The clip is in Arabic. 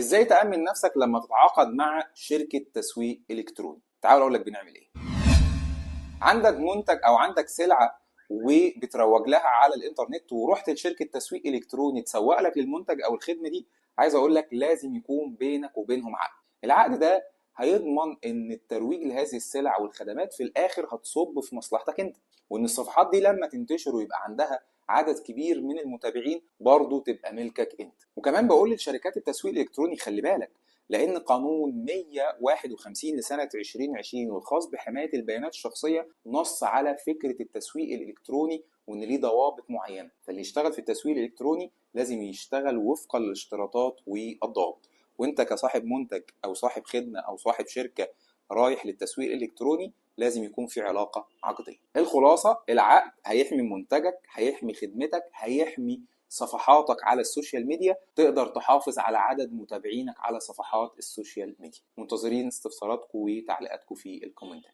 ازاي تأمن نفسك لما تتعاقد مع شركة تسويق إلكتروني؟ تعال اقول لك بنعمل ايه. عندك منتج او عندك سلعة وبتروج لها على الانترنت، ورحت لشركة تسويق إلكتروني تسوق لك للمنتج او الخدمة دي. عايز اقول لك لازم يكون بينك وبينهم عقد. العقد ده هيضمن ان الترويج لهذه السلع والخدمات في الاخر هتصب في مصلحتك انت، وان الصفحات دي لما تنتشر ويبقى عندها عدد كبير من المتابعين برضه تبقى ملكك انت. وكمان بقول لشركات التسويق الالكتروني خلي بالك، لان قانون 151 لسنة 2020 والخاص بحماية البيانات الشخصية نص على فكرة التسويق الالكتروني وان ليه ضوابط معينة، فاللي يشتغل في التسويق الالكتروني لازم يشتغل وفقا للاشتراطات والضوابط. وانت كصاحب منتج او صاحب خدمة او صاحب شركة رايح للتسويق الالكتروني لازم يكون في علاقة عقدية. الخلاصة، العقد هيحمي منتجك، هيحمي خدمتك، هيحمي صفحاتك على السوشيال ميديا، تقدر تحافظ على عدد متابعينك على صفحات السوشيال ميديا. منتظرين استفساراتكم وتعليقاتكم في الكومنتات.